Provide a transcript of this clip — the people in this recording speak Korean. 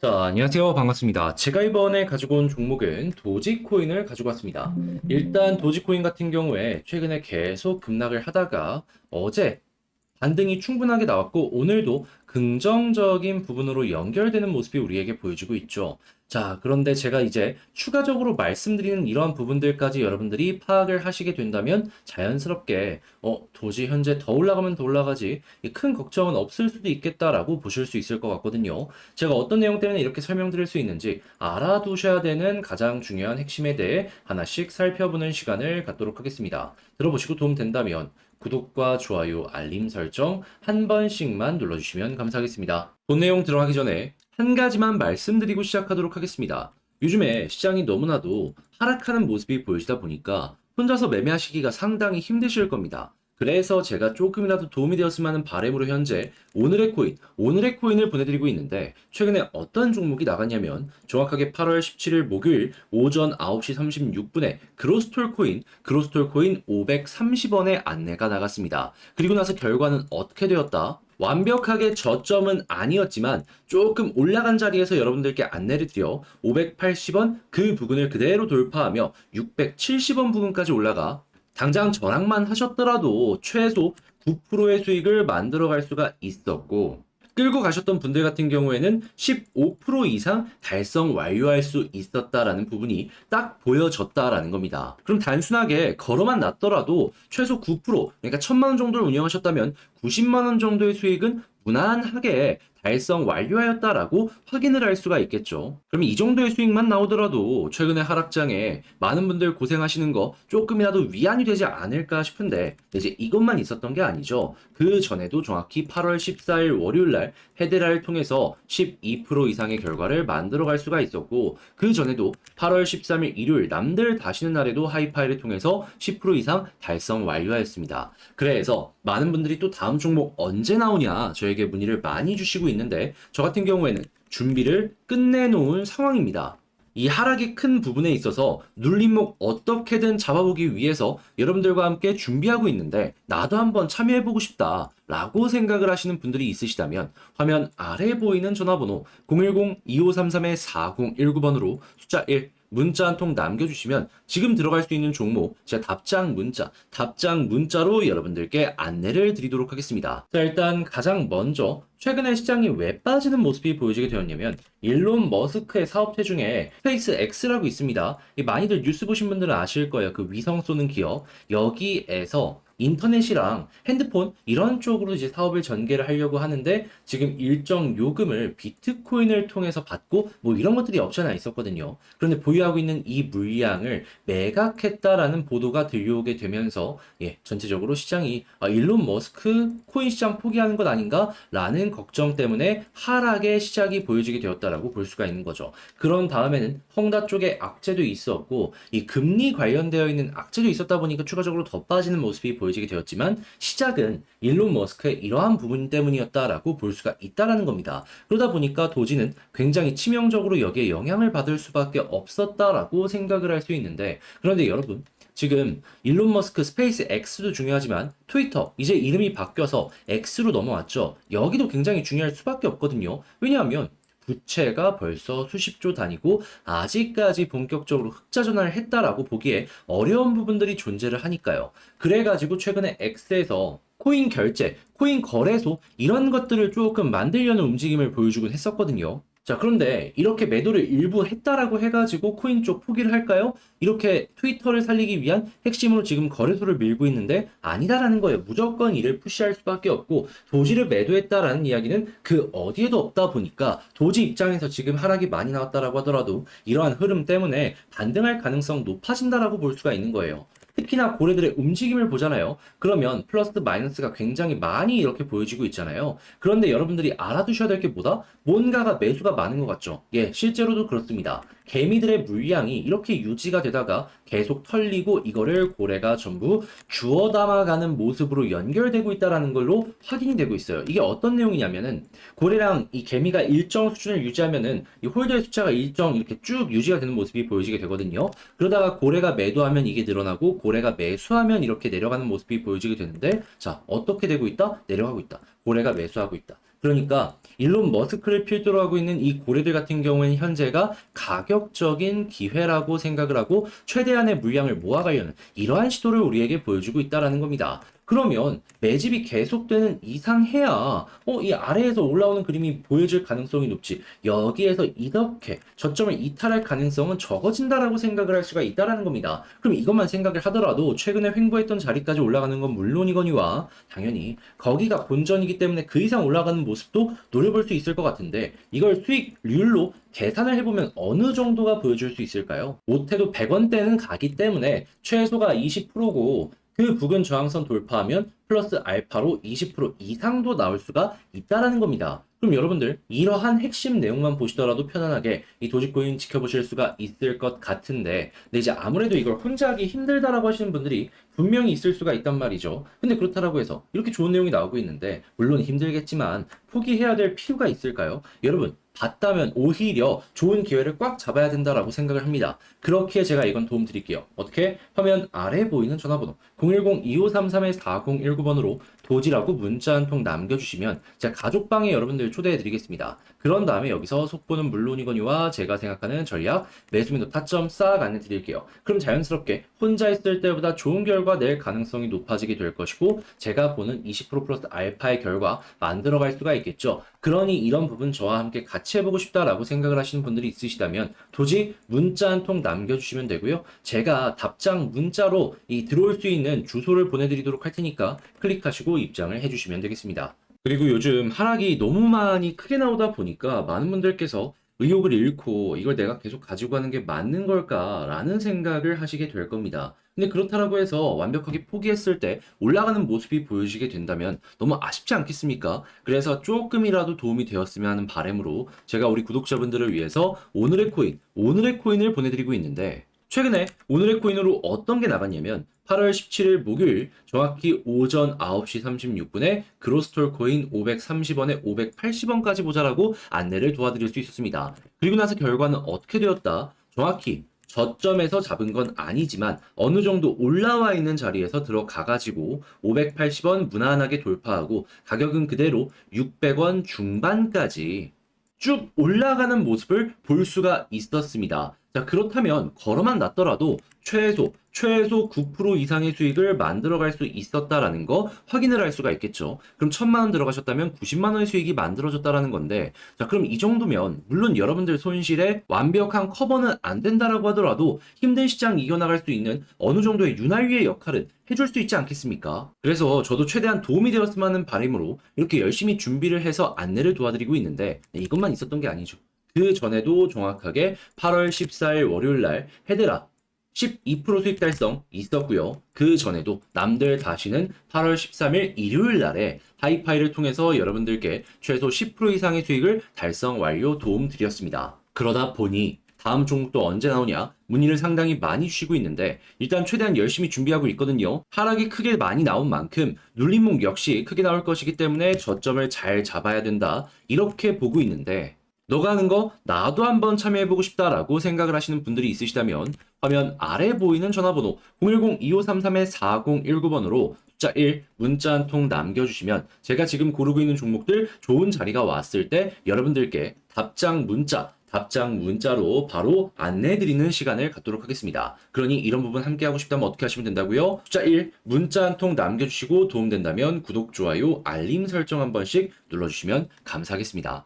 자, 안녕하세요. 반갑습니다. 제가 이번에 가지고 온 종목은 도지코인을 가지고 왔습니다. 일단 도지코인 같은 경우에 최근에 계속 급락을 하다가 어제 반등이 충분하게 나왔고 오늘도 긍정적인 부분으로 연결되는 모습이 우리에게 보여지고 있죠. 자, 그런데 제가 이제 추가적으로 말씀드리는 이러한 부분들까지 여러분들이 파악을 하시게 된다면 자연스럽게 도지 현재 더 올라가면 더 올라가지 큰 걱정은 없을 수도 있겠다라고 보실 수 있을 것 같거든요. 제가 어떤 내용 때문에 이렇게 설명드릴 수 있는지 알아두셔야 되는 가장 중요한 핵심에 대해 하나씩 살펴보는 시간을 갖도록 하겠습니다. 들어보시고 도움 된다면 구독과 좋아요, 알림 설정 한 번씩만 눌러주시면 감사하겠습니다. 본 내용 들어가기 전에 한 가지만 말씀드리고 시작하도록 하겠습니다. 요즘에 시장이 너무나도 하락하는 모습이 보여지다 보니까 혼자서 매매하시기가 상당히 힘드실 겁니다. 그래서 제가 조금이라도 도움이 되었으면 하는 바람으로 현재 오늘의 코인을 보내드리고 있는데 최근에 어떤 종목이 나갔냐면 정확하게 8월 17일 목요일 오전 9시 36분에 그로스톨 코인 530원에 안내가 나갔습니다. 그리고 나서 결과는 어떻게 되었다? 완벽하게 저점은 아니었지만 조금 올라간 자리에서 여러분들께 안내를 드려 580원 그 부근을 그대로 돌파하며 670원 부근까지 올라가 당장 전학만 하셨더라도 최소 9%의 수익을 만들어 갈 수가 있었고, 끌고 가셨던 분들 같은 경우에는 15% 이상 달성 완료할 수 있었다라는 부분이 딱 보여졌다라는 겁니다. 그럼 단순하게 걸어만 놨더라도 최소 9%, 그러니까 1000만 원 정도를 운영하셨다면 90만 원 정도의 수익은 무난하게 달성 완료하였다라고 확인을 할 수가 있겠죠. 그럼 이 정도의 수익만 나오더라도 최근의 하락장에 많은 분들 고생하시는 거 조금이라도 위안이 되지 않을까 싶은데 이제 이것만 있었던 게 아니죠. 그 전에도 정확히 8월 14일 월요일 날 헤데라를 통해서 12% 이상의 결과를 만들어 갈 수가 있었고 그 전에도 8월 13일 일요일 남들 다시는 날에도 하이파이를 통해서 10% 이상 달성 완료하였습니다. 그래서 많은 분들이 또 다음 종목 언제 나오냐 저에게 문의를 많이 주시고 있는데 저 같은 경우에는 준비를 끝내놓은 상황입니다. 이 하락이 큰 부분에 있어서 눌림목 어떻게든 잡아보기 위해서 여러분들과 함께 준비하고 있는데 나도 한번 참여해보고 싶다 라고 생각을 하시는 분들이 있으시다면 화면 아래 보이는 전화번호 010-2533-4019번으로 숫자 1 문자 한 통 남겨주시면 지금 들어갈 수 있는 종목 제가 답장 문자로 여러분들께 안내를 드리도록 하겠습니다. 자, 일단 가장 먼저 최근에 시장이 왜 빠지는 모습이 보여지게 되었냐면 일론 머스크의 사업체 중에 스페이스 X라고 있습니다. 많이들 뉴스 보신 분들은 아실 거예요. 그 위성 쏘는 기업. 여기에서 인터넷이랑 핸드폰 이런 쪽으로 이제 사업을 전개를 하려고 하는데 지금 일정 요금을 비트코인을 통해서 받고 뭐 이런 것들이 없잖아 있었거든요. 그런데 보유하고 있는 이 물량을 매각했다라는 보도가 들려오게 되면서 전체적으로 시장이 일론 머스크 코인 시장 포기하는 것 아닌가라는 걱정 때문에 하락의 시작이 보여지게 되었다라고 볼 수가 있는 거죠. 그런 다음에는 헝다 쪽에 악재도 있었고 이 금리 관련되어 있는 악재도 있었다 보니까 추가적으로 더 빠지는 모습이 보여지게 되었지만 시작은 일론 머스크의 이러한 부분 때문이었다라고 볼 수가 있다라는 겁니다. 그러다 보니까 도지는 굉장히 치명적으로 여기에 영향을 받을 수밖에 없었다라고 생각을 할 수 있는데 그런데 여러분 지금 일론 머스크 스페이스 X도 중요하지만 트위터 이제 이름이 바뀌어서 X로 넘어왔죠. 여기도 굉장히 중요할 수밖에 없거든요. 왜냐하면 부채가 벌써 수십조 단위고 아직까지 본격적으로 흑자 전환을 했다라고 보기에 어려운 부분들이 존재를 하니까요. 그래가지고 최근에 X에서 코인 결제, 코인 거래소 이런 것들을 조금 만들려는 움직임을 보여주곤 했었거든요. 자, 그런데 이렇게 매도를 일부 했다라고 해가지고 코인 쪽 포기를 할까요? 이렇게 트위터를 살리기 위한 핵심으로 지금 거래소를 밀고 있는데 아니다라는 거예요. 무조건 이를 푸시할 수밖에 없고 도지를 매도했다라는 이야기는 그 어디에도 없다 보니까 도지 입장에서 지금 하락이 많이 나왔다라고 하더라도 이러한 흐름 때문에 반등할 가능성 높아진다라고 볼 수가 있는 거예요. 특히나 고래들의 움직임을 보잖아요. 그러면 플러스 마이너스가 굉장히 많이 이렇게 보여지고 있잖아요. 그런데 여러분들이 알아두셔야 될 게 뭐다? 뭔가가 매수가 많은 것 같죠? 실제로도 그렇습니다. 개미들의 물량이 이렇게 유지가 되다가 계속 털리고 이거를 고래가 전부 주워 담아가는 모습으로 연결되고 있다는 걸로 확인이 되고 있어요. 이게 어떤 내용이냐면은 고래랑 이 개미가 일정 수준을 유지하면은 이 홀더의 숫자가 일정 이렇게 쭉 유지가 되는 모습이 보여지게 되거든요. 그러다가 고래가 매도하면 이게 늘어나고 고래가 매수하면 이렇게 내려가는 모습이 보여지게 되는데 자, 어떻게 되고 있다? 내려가고 있다. 고래가 매수하고 있다. 그러니까 일론 머스크를 필두로 하고 있는 이 고래들 같은 경우에는 현재가 가격적인 기회라고 생각을 하고 최대한의 물량을 모아가려는 이러한 시도를 우리에게 보여주고 있다라는 겁니다. 그러면 매집이 계속되는 이상해야 이 아래에서 올라오는 그림이 보여질 가능성이 높지. 여기에서 이렇게 저점을 이탈할 가능성은 적어진다라고 생각을 할 수가 있다라는 겁니다. 그럼 이것만 생각을 하더라도 최근에 횡보했던 자리까지 올라가는 건 물론이거니와 당연히 거기가 본전이기 때문에 그 이상 올라가는 모습도 노려볼 수 있을 것 같은데 이걸 수익률로 계산을 해보면 어느 정도가 보여줄 수 있을까요? 못해도 100원대는 가기 때문에 최소가 20%고 그 부근 저항선 돌파하면 플러스 알파로 20% 이상도 나올 수가 있다라는 겁니다. 그럼 여러분들 이러한 핵심 내용만 보시더라도 편안하게 이 도지코인 지켜보실 수가 있을 것 같은데 근데 이제 아무래도 이걸 혼자 하기 힘들다라고 하시는 분들이 분명히 있을 수가 있단 말이죠. 근데 그렇다라고 해서 이렇게 좋은 내용이 나오고 있는데 물론 힘들겠지만 포기해야 될 필요가 있을까요? 여러분 봤다면 오히려 좋은 기회를 꽉 잡아야 된다라고 생각을 합니다. 그렇게 제가 이건 도움 드릴게요. 어떻게? 화면 아래 보이는 전화번호 010-2533-4019번으로 도지라고 문자 한 통 남겨주시면 제가 가족방에 여러분들 초대해 드리겠습니다. 그런 다음에 여기서 속보는 물론이거니와 제가 생각하는 전략, 매수민도 타점 싹 안내 드릴게요. 그럼 자연스럽게 혼자 있을 때보다 좋은 결과 낼 가능성이 높아지게 될 것이고 제가 보는 20% 플러스 알파의 결과 만들어갈 수가 있겠죠. 그러니 이런 부분 저와 함께 같이 해보고 싶다라고 생각을 하시는 분들이 있으시다면 도지 문자 한 통 남겨주시면 되고요. 제가 답장 문자로 이 들어올 수 있는 주소를 보내드리도록 할 테니까 클릭하시고 입장을 해주시면 되겠습니다. 그리고 요즘 하락이 너무 많이 크게 나오다 보니까 많은 분들께서 의욕을 잃고 이걸 내가 계속 가지고 가는 게 맞는 걸까라는 생각을 하시게 될 겁니다. 근데 그렇다라고 해서 완벽하게 포기했을 때 올라가는 모습이 보여지게 된다면 너무 아쉽지 않겠습니까? 그래서 조금이라도 도움이 되었으면 하는 바람으로 제가 우리 구독자분들을 위해서 오늘의 코인을 보내드리고 있는데 최근에 오늘의 코인으로 어떤 게 나갔냐면 8월 17일 목요일 정확히 오전 9시 36분에 그로스톨 코인 530원에 580원까지 모자라고 안내를 도와드릴 수 있었습니다. 그리고 나서 결과는 어떻게 되었다? 정확히 저점에서 잡은 건 아니지만 어느 정도 올라와 있는 자리에서 들어가가지고 580원 무난하게 돌파하고 가격은 그대로 600원 중반까지 쭉 올라가는 모습을 볼 수가 있었습니다. 자, 그렇다면 걸어만 놨더라도 최소 9% 이상의 수익을 만들어갈 수 있었다라는 거 확인을 할 수가 있겠죠. 그럼 1000만 원 들어가셨다면 90만 원의 수익이 만들어졌다라는 건데, 자, 그럼 이 정도면 물론 여러분들 손실에 완벽한 커버는 안 된다라고 하더라도 힘든 시장 이겨나갈 수 있는 어느 정도의 윤활유의 역할은 해줄 수 있지 않겠습니까? 그래서 저도 최대한 도움이 되었으면 하는 바람으로 이렇게 열심히 준비를 해서 안내를 도와드리고 있는데 이것만 있었던 게 아니죠. 그 전에도 정확하게 8월 14일 월요일 날 헤드라 12% 수익 달성 있었고요. 그 전에도 남들 다시는 8월 13일 일요일 날에 하이파이를 통해서 여러분들께 최소 10% 이상의 수익을 달성 완료 도움 드렸습니다. 그러다 보니 다음 종목도 언제 나오냐 문의를 상당히 많이 주시고 있는데 일단 최대한 열심히 준비하고 있거든요. 하락이 크게 많이 나온 만큼 눌림목 역시 크게 나올 것이기 때문에 저점을 잘 잡아야 된다 이렇게 보고 있는데 너가 하는 거 나도 한번 참여해보고 싶다라고 생각을 하시는 분들이 있으시다면 화면 아래 보이는 전화번호 010-2533-4019번으로 숫자 1 문자 한 통 남겨주시면 제가 지금 고르고 있는 종목들 좋은 자리가 왔을 때 여러분들께 답장 문자로 바로 안내해드리는 시간을 갖도록 하겠습니다. 그러니 이런 부분 함께 하고 싶다면 어떻게 하시면 된다고요? 숫자 1 문자 한 통 남겨주시고 도움된다면 구독, 좋아요, 알림 설정 한 번씩 눌러주시면 감사하겠습니다.